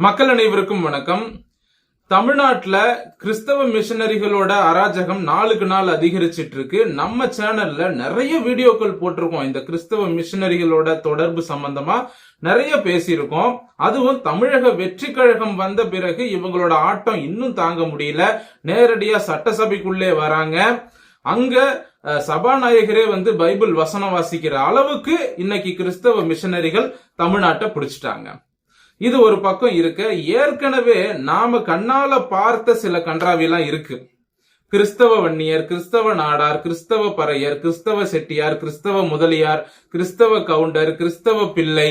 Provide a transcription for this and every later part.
மக்கள் அனைவருக்கும் வணக்கம். தமிழ்நாட்டுல கிறிஸ்தவ மிஷனரிகளோட அராஜகம் நாளுக்கு நாள் அதிகரிச்சிட்டு இருக்கு. நம்ம சேனல்ல நிறைய வீடியோக்கள் போட்டிருக்கோம். இந்த கிறிஸ்தவ மிஷனரிகளோட தொடர்பு சம்பந்தமா நிறைய பேசியிருக்கோம். அதுவும் தமிழக வெற்றி கழகம் வந்த பிறகு இவங்களோட ஆட்டம் இன்னும் தாங்க முடியல. நேரடியா சட்டசபைக்குள்ளே வராங்க. அங்க சபாநாயகரே பைபிள் வசனம் வாசிக்கிற அளவுக்கு இன்னைக்கு கிறிஸ்தவ மிஷனரிகள் தமிழ்நாட்டை பிடிச்சிட்டாங்க. இது ஒரு பக்கம் இருக்க, ஏற்கனவே நாம கண்ணால பார்த்த சில கன்றாவிலாம் இருக்கு. கிறிஸ்தவ வன்னியர், கிறிஸ்தவ நாடார், கிறிஸ்தவ பறையர், கிறிஸ்தவ செட்டியார், கிறிஸ்தவ முதலியார், கிறிஸ்தவ கவுண்டர், கிறிஸ்தவ பிள்ளை,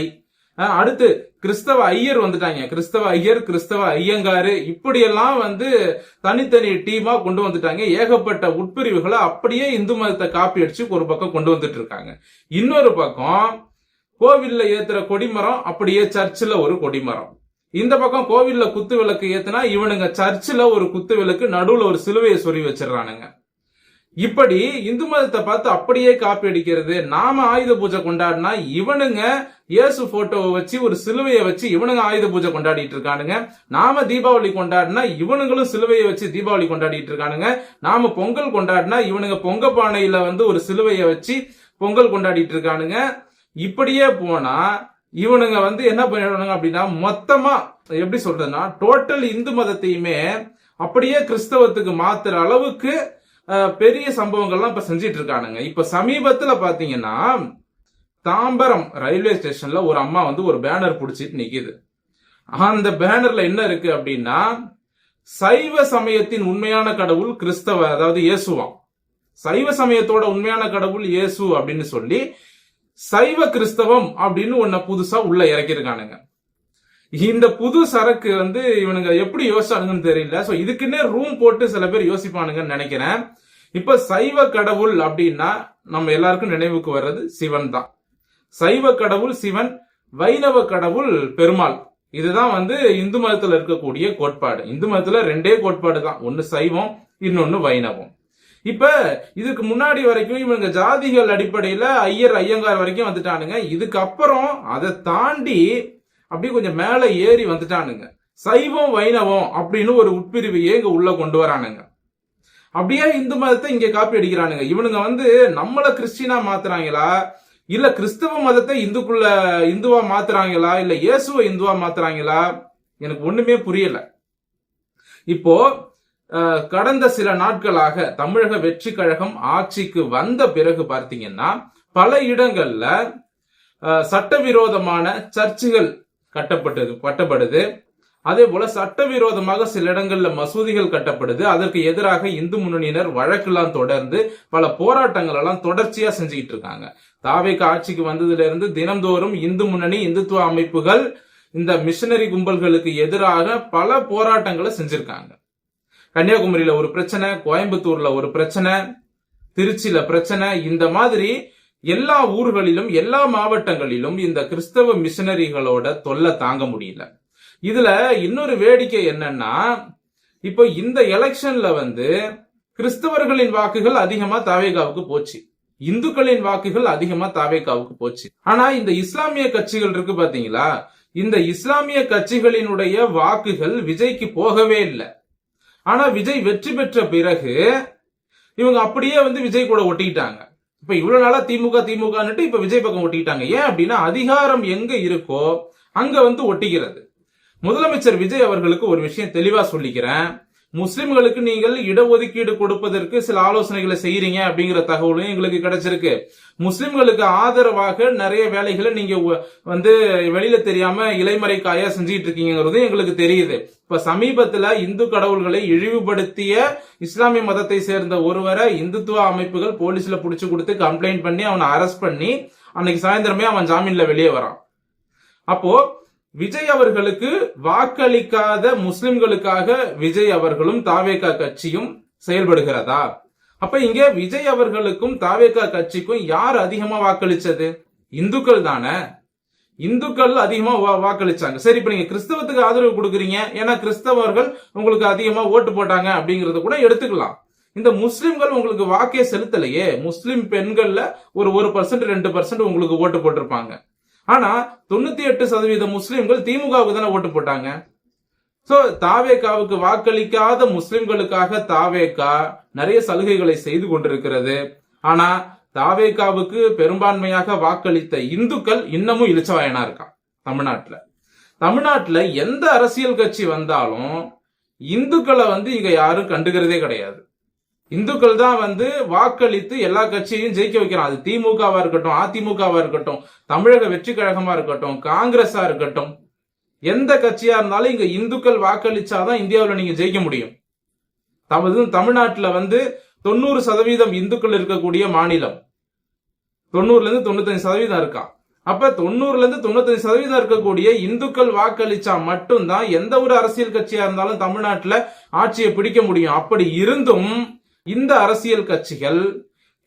அடுத்து கிறிஸ்தவ ஐயர் வந்துட்டாங்க. கிறிஸ்தவ ஐயர், கிறிஸ்தவ ஐயங்காரு, இப்படியெல்லாம் தனித்தனி டீமா கொண்டு வந்துட்டாங்க. ஏகப்பட்ட உட்பிரிவுகளை அப்படியே இந்து மதத்தை காப்பி அடிச்சு ஒரு பக்கம் கொண்டு வந்துட்டு இருக்காங்க. இன்னொரு பக்கம் கோவில்ல ஏத்துற கொடிமரம் அப்படியே சர்ச்சில் ஒரு கொடிமரம். இந்த பக்கம் கோவில்ல குத்து விளக்கு ஏத்துனா இவனுங்க சர்ச்சில் ஒரு குத்து விளக்கு, நடுவுல ஒரு சிலுவையை சொறி வச்சிடறானுங்க. இப்படி இந்து மதத்தை பார்த்து அப்படியே காப்பி அடிக்கிறது. நாம ஆயுத பூஜை கொண்டாடினா இவனுங்க இயேசு போட்டோவை வச்சு ஒரு சிலுவையை வச்சு இவனுங்க ஆயுத பூஜை கொண்டாடிட்டு இருக்கானுங்க. நாம தீபாவளி கொண்டாடினா இவனுங்களும் சிலுவையை வச்சு தீபாவளி கொண்டாடிட்டு இருக்கானுங்க. நாம பொங்கல் கொண்டாடினா இவனுங்க பொங்க பானையில ஒரு சிலுவையை வச்சு பொங்கல் கொண்டாடிட்டு இருக்கானுங்க. இப்படியே போனா இவனுங்க என்ன பண்ணிடுவாங்க அப்படின்னா, மொத்தமா எப்படி சொல்றதுன்னா டோட்டல் இந்து மதத்தையுமே அப்படியே கிறிஸ்தவத்துக்கு மாத்துற அளவுக்கு பெரிய சம்பவங்கள்லாம் இப்ப செஞ்சிட்டு இருக்கானுங்க. இப்ப சமீபத்துல பாத்தீங்கன்னா தாம்பரம் ரயில்வே ஸ்டேஷன்ல ஒரு அம்மா ஒரு பேனர் புடிச்சிட்டு நிக்குது. அந்த பேனர்ல என்ன இருக்கு அப்படின்னா, சைவ சமயத்தின் உண்மையான கடவுள் கிறிஸ்தவ, அதாவது இயேசுவாம். சைவ சமயத்தோட உண்மையான கடவுள் இயேசு அப்படின்னு சொல்லி சைவ கிறிஸ்தவம் அப்படின்னு ஒன்ன புதுசா உள்ள இறக்கிருக்கானுங்க. இந்த புது சரக்கு இவனுங்க எப்படி யோசிச்சானுங்கன்னு தெரியல. சோ இதுக்குன்னே ரூம் போட்டு சில பேர் யோசிப்பானுங்கன்னு நினைக்கிறேன். இப்ப சைவ கடவுள் அப்படின்னா நம்ம எல்லாருக்கும் நினைவுக்கு வர்றது சிவன் தான். சைவ கடவுள் சிவன், வைணவ கடவுள் பெருமாள். இதுதான் இந்து மதத்துல இருக்கக்கூடிய கோட்பாடு. இந்து மதத்துல ரெண்டே கோட்பாடு தான், ஒன்னு சைவம், இன்னொன்னு வைணவம். இப்ப இதுக்கு முன்னாடி வரைக்கும் இவங்க ஜாதிகள் அடிப்படையில ஐயர் ஐயங்கார் வரைக்கும் வந்துட்டானுங்க. இதுக்கப்புறம் அதை தாண்டி அப்படி கொஞ்சம் மேல ஏறி வந்துட்டானுங்க. சைவம் வைணவம் அப்படின்னு ஒரு உட்பிரிவையே இங்க உள்ள கொண்டு வரானுங்க. அப்படியே இந்து மதத்தை இங்க காப்பி அடிக்கிறானுங்க. இவனுங்க நம்மள கிறிஸ்டினா மாத்துறாங்களா, இல்ல கிறிஸ்தவ மதத்தை இந்துவா மாத்துறாங்களா, இல்ல இயேசுவை இந்துவா மாத்துறாங்களா, எனக்கு ஒண்ணுமே புரியல. இப்போ கடந்த சில நாட்களாக தமிழக வெற்றி கழகம் ஆட்சிக்கு வந்த பிறகு பார்த்தீங்கன்னா பல இடங்கள்ல சட்டவிரோதமான சர்ச்சுகள் கட்டப்படுது. அதே போல சட்டவிரோதமாக சில இடங்கள்ல மசூதிகள் கட்டப்படுது. அதற்கு எதிராக இந்து முன்னணியினர் வழக்கெல்லாம் தொடர்ந்து பல போராட்டங்கள் எல்லாம் தொடர்ச்சியா செஞ்சுக்கிட்டு இருக்காங்க. தாவேக ஆட்சிக்கு வந்ததுல இருந்து தினந்தோறும் இந்து முன்னணி, இந்துத்துவ அமைப்புகள் இந்த மிஷனரி கும்பல்களுக்கு எதிராக பல போராட்டங்களை செஞ்சிருக்காங்க. கன்னியாகுமரியில ஒரு பிரச்சனை, கோயம்புத்தூர்ல ஒரு பிரச்சனை, திருச்சியில பிரச்சனை, இந்த மாதிரி எல்லா ஊர்களிலும் எல்லா மாவட்டங்களிலும் இந்த கிறிஸ்தவ மிஷனரிகளோட தொல்லை தாங்க முடியல. இதுல இன்னொரு வேடிக்கை என்னன்னா, இப்போ இந்த எலெக்ஷன்ல கிறிஸ்தவர்களின் வாக்குகள் அதிகமா தாவேகாவுக்கு போச்சு, இந்துக்களின் வாக்குகள் அதிகமா தாவேகாவுக்கு போச்சு. ஆனா இந்த இஸ்லாமிய கட்சிகள் இருக்கு பாத்தீங்களா, இந்த இஸ்லாமிய கட்சிகளினுடைய வாக்குகள் விஜய்க்கு போகவே இல்லை. ஆனா விஜய் வெற்றி பெற்ற பிறகு இவங்க அப்படியே விஜய் கூட ஒட்டிக்கிட்டாங்க. இப்ப இவ்வளவு நாளா திமுக இப்ப விஜய் பக்கம் ஒட்டிக்கிட்டாங்க. ஏன் அப்படின்னா அதிகாரம் எங்க இருக்கோ அங்க ஒட்டிக்கிறது. முதலமைச்சர் விஜய் அவர்களுக்கு ஒரு விஷயம் தெளிவா சொல்லிக்கிறேன். முஸ்லிம்களுக்கு நீங்கள் இடஒதுக்கீடு கொடுப்பதற்கு சில ஆலோசனைகளை செய்யறீங்க அப்படிங்கிற தகவலும் எங்களுக்கு கிடைச்சிருக்கு. முஸ்லிம்களுக்கு ஆதரவாக நிறைய வேலைகளை நீங்க வெளியில தெரியாம இலைமறைக்காயா செஞ்சுட்டு இருக்கீங்கிறது எங்களுக்கு தெரியுது. இப்ப சமீபத்துல இந்து கடவுள்களை இழிவுபடுத்திய இஸ்லாமிய மதத்தை சேர்ந்த ஒருவரை இந்துத்துவ அமைப்புகள் போலீஸ்ல புடிச்சு கொடுத்து கம்ப்ளைண்ட் பண்ணி அவனை அரெஸ்ட் பண்ணி அன்னைக்கு சாயந்தரமே அவன் ஜாமீன்ல வெளியே வரான். அப்போ விஜய் அவர்களுக்கு வாக்களிக்காத முஸ்லிம்களுக்காக விஜய் அவர்களும் தாவேகா கட்சியும் செயல்படுகிறதா? அப்ப இங்க விஜய் அவர்களுக்கும் தாவேகா கட்சிக்கும் யார் அதிகமா வாக்களிச்சது? இந்துக்கள் தானே. இந்துக்கள் அதிகமா வாக்களிச்சாங்க. சரி, இப்ப நீங்க கிறிஸ்தவத்துக்கு ஆதரவு கொடுக்குறீங்க, ஏன்னா கிறிஸ்தவர்கள் உங்களுக்கு அதிகமா ஓட்டு போட்டாங்க அப்படிங்கறத கூட எடுத்துக்கலாம். இந்த முஸ்லிம்கள் உங்களுக்கு வாக்கே செலுத்தலையே. முஸ்லிம் பெண்கள்ல ஒரு 1% 2% உங்களுக்கு ஓட்டு போட்டிருப்பாங்க. ஆனா 98% முஸ்லிம்கள் திமுகவுக்கு தானே ஓட்டு போட்டாங்க. சோ தாவேகாவுக்கு வாக்களிக்காத முஸ்லிம்களுக்காக தாவேகா நிறைய சலுகைகளை செய்து கொண்டிருக்கிறது. ஆனா தாவேகாவுக்கு பெரும்பான்மையாக வாக்களித்த இந்துக்கள் இன்னமும் இளிச்சவாயனா இருக்கான். தமிழ்நாட்டுல எந்த அரசியல் கட்சி வந்தாலும் இந்துக்களை இங்க யாரும் கண்டுகிறதே கிடையாது. இந்துக்கள் தான் வாக்களித்து எல்லா கட்சியையும் ஜெயிக்க வைக்கிறான். அது திமுகவா இருக்கட்டும், அதிமுகவா இருக்கட்டும், தமிழக வெற்றி கழகமா இருக்கட்டும், காங்கிரஸா இருக்கட்டும், எந்த கட்சியா இருந்தாலும் இங்க இந்துக்கள் வாக்களிச்சாதான் இந்தியாவில் நீங்க ஜெயிக்க முடியும். தமிழ்நாட்டுல 90% இந்துக்கள் இருக்கக்கூடிய மாநிலம். 90-95% இருக்கான். அப்ப 90-95% இருக்கக்கூடிய இந்துக்கள் வாக்களிச்சா மட்டும்தான் எந்த ஒரு அரசியல் கட்சியா இருந்தாலும் தமிழ்நாட்டுல ஆட்சியை பிடிக்க முடியும். அப்படி இருந்தும் இந்த அரசியல் கட்சிகள்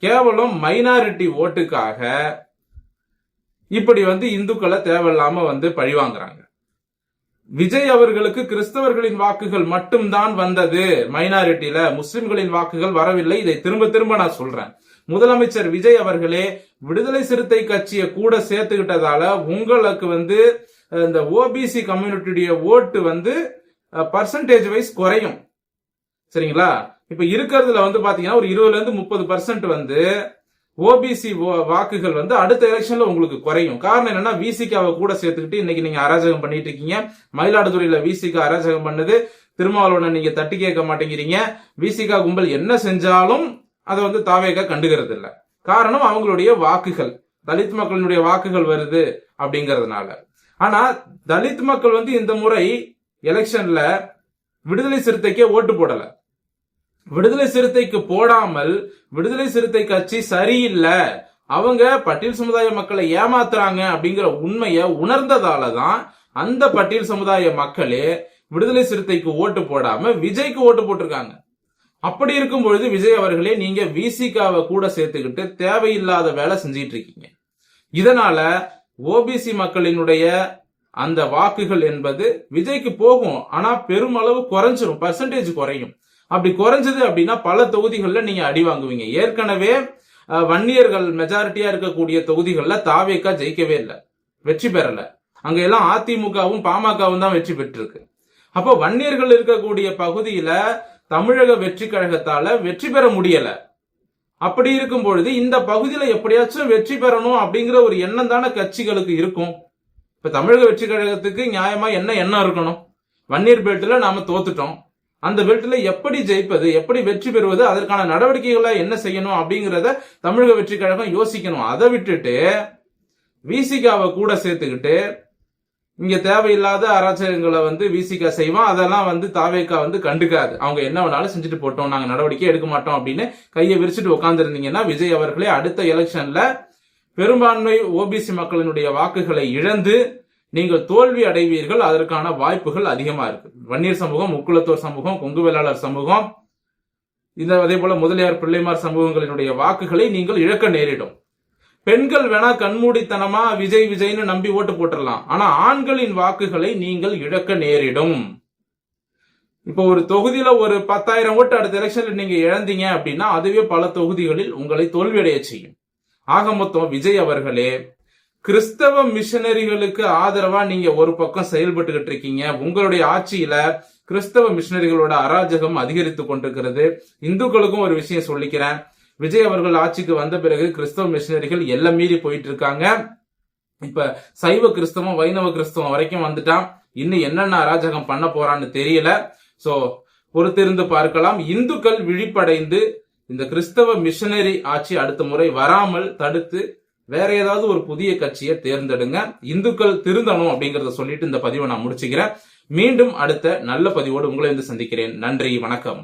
கேவலம் மைனாரிட்டி ஓட்டுக்காக இப்படி இந்துக்களை தேவையில்லாம பழிவாங்குறாங்க. விஜய் அவர்களுக்கு கிறிஸ்தவர்களின் வாக்குகள் மட்டும்தான் வந்தது, மைனாரிட்டியில முஸ்லிம்களின் வாக்குகள் வரவில்லை. இதை திரும்ப திரும்ப நான் சொல்றேன். முதலமைச்சர் விஜய் அவர்களே விடுதலை சிறுத்தை கட்சியை கூட சேர்த்துக்கிட்டதால உங்களுக்கு இந்த ஓபிசி கம்யூனிட்டியுடைய ஓட்டு பர்சன்டேஜ் வைஸ் குறையும். சரிங்களா? இப்ப இருக்கிறதுல பாத்தீங்கன்னா ஒரு 20-30% ஓபிசி வாக்குகள் அடுத்த எலெக்ஷன்ல உங்களுக்கு குறையும். காரணம் என்னன்னா விசிகாவை கூட சேர்த்துக்கிட்டு இன்னைக்கு நீங்க அராஜகம் பண்ணிட்டு இருக்கீங்க. மயிலாடுதுறையில விசிகா அராஜகம் பண்ணுது. திருமாவளவனை நீங்க தட்டி கேட்க மாட்டேங்கிறீங்க. விசிகா கும்பல் என்ன செஞ்சாலும் அதை தாவேகா கண்டுகிறது இல்ல. காரணம் அவங்களுடைய வாக்குகள், தலித் மக்களுடைய வாக்குகள் வருது அப்படிங்கறதுனால. ஆனா தலித் மக்கள் இந்த முறை எலெக்ஷன்ல விடுதலை சிறுத்தைக்கே ஓட்டு போடல. விடுதலை சிறுத்தைக்கு போடாமல் விடுதலை சிறுத்தை கட்சி சரியில்லை, அவங்க பட்டியல் சமுதாய மக்களை ஏமாத்துறாங்க அப்படிங்கிற உண்மையை உணர்ந்ததாலதான் அந்த பட்டியல் சமுதாய மக்களே விடுதலை சிறுத்தைக்கு ஓட்டு போடாம விஜய்க்கு ஓட்டு போட்டிருக்காங்க. அப்படி இருக்கும் பொழுது விஜய் அவர்களே நீங்க விசிகாவை கூட சேர்த்துக்கிட்டு தேவையில்லாத வேலை செஞ்சிட்டு இருக்கீங்க. இதனால ஓபிசி மக்களினுடைய அந்த வாக்குகள் என்பது விஜய்க்கு போகும், ஆனா பெருமளவு குறைஞ்சிரும், பர்சன்டேஜ் குறையும். அப்படி குறைஞ்சது அப்படின்னா பல தொகுதிகளில் நீங்க அடி வாங்குவீங்க. ஏற்கனவே வன்னியர்கள் மெஜாரிட்டியா இருக்கக்கூடிய தொகுதிகள்ல தாவேகா ஜெயிக்கவே இல்லை, வெற்றி பெறல. அங்க எல்லாம் அதிமுகவும் பாமகவும் தான் வெற்றி பெற்றிருக்கு. அப்போ வன்னியர்கள் இருக்கக்கூடிய பகுதியில தமிழக வெற்றி கழகத்தால வெற்றி பெற முடியல. அப்படி இருக்கும் பொழுது இந்த பகுதியில எப்படியாச்சும் வெற்றி பெறணும் அப்படிங்கிற ஒரு எண்ணம் தானே கட்சிகளுக்கு இருக்கும். இப்ப தமிழக வெற்றி கழகத்துக்கு நியாயமா என்ன எண்ணம் இருக்கணும்? வன்னியர் பெல்ட்ல நாம தோத்துட்டோம், அந்த பெல்ட்ல எப்படி ஜெயிப்பது, எப்படி வெற்றி பெறுவது, அதற்கான நடவடிக்கைகளை என்ன செய்யணும் அப்படிங்கறத தமிழக வெற்றி கழகம் யோசிக்கணும். அதை விட்டுட்டு விசிகாவை கூட சேர்த்துக்கிட்டு இங்க தேவையில்லாத அராஜகங்களை விசிகா செய்வான். அதெல்லாம் தாவேகா கண்டுக்காது. அவங்க என்ன வேணாலும் செஞ்சுட்டு போட்டோம், நாங்க நடவடிக்கை எடுக்க மாட்டோம் அப்படின்னு கையை விரிச்சுட்டு உட்கார்ந்து இருந்தீங்கன்னா விஜய் அவர்களே அடுத்த எலெக்ஷன்ல பெரும்பான்மை ஓபிசி மக்களினுடைய வாக்குகளை இழந்து நீங்கள் தோல்வி அடைவீர்கள். அதற்கான வாய்ப்புகள் அதிகமா இருக்கு. வன்னியர் சமூகம், முக்குளத்தோர் சமூகம், கொங்கு வேளாளர் சமூகம், அதே போல முதலியார் பிள்ளைமார் சமூகங்களினுடைய வாக்குகளை நீங்கள் இழக்க நேரிடும். பெண்கள் வேணா கண்மூடித்தனமா விஜய் விஜய்னு நம்பி ஓட்டு போட்டுடலாம், ஆனா ஆண்களின் வாக்குகளை நீங்கள் இழக்க நேரிடும். இப்போ ஒரு தொகுதியில ஒரு 10,000 ஓட்டு அடுத்த எலெக்ஷன்ல நீங்க இழந்தீங்க அப்படின்னா அதுவே பல தொகுதிகளில் உங்களை தோல்வியடைய செய்யும். ஆக மொத்தம் விஜய் அவர்களே கிறிஸ்தவ மிஷனரிகளுக்கு ஆதரவா நீங்க ஒரு பக்கம் செயல்பட்டுக்கிட்டு இருக்கீங்க. உங்களுடைய ஆட்சியில கிறிஸ்தவ மிஷனரிகளோட அராஜகம் அதிகரித்து கொண்டிருக்கிறது. இந்துக்களுக்கும் ஒரு விஷயம் சொல்லிக்கிறேன், விஜய் அவர்கள் ஆட்சிக்கு வந்த பிறகு கிறிஸ்தவ மிஷனரிகள் எல்லாம் மீறி போயிட்டு இருக்காங்க. இப்ப சைவ கிறிஸ்தவம் வைணவ கிறிஸ்தவம் வரைக்கும் வந்துட்டான். இன்னும் என்னென்ன அராஜகம் பண்ண போறான்னு தெரியல. சோ பொறுத்திருந்து பார்க்கலாம். இந்துக்கள் விழிப்படைந்து இந்த கிறிஸ்தவ மிஷனரி ஆட்சி அடுத்த முறை வராமல் தடுத்து வேற ஏதாவது ஒரு புதிய கட்சியை தேர்ந்தெடுங்க. இந்துக்கள் திருந்தணும் அப்படிங்கறத சொல்லிட்டு இந்த பதிவை நான் முடிச்சுக்கிறேன். மீண்டும் அடுத்த நல்ல பதிவோடு உங்களை சந்திக்கிறேன். நன்றி, வணக்கம்.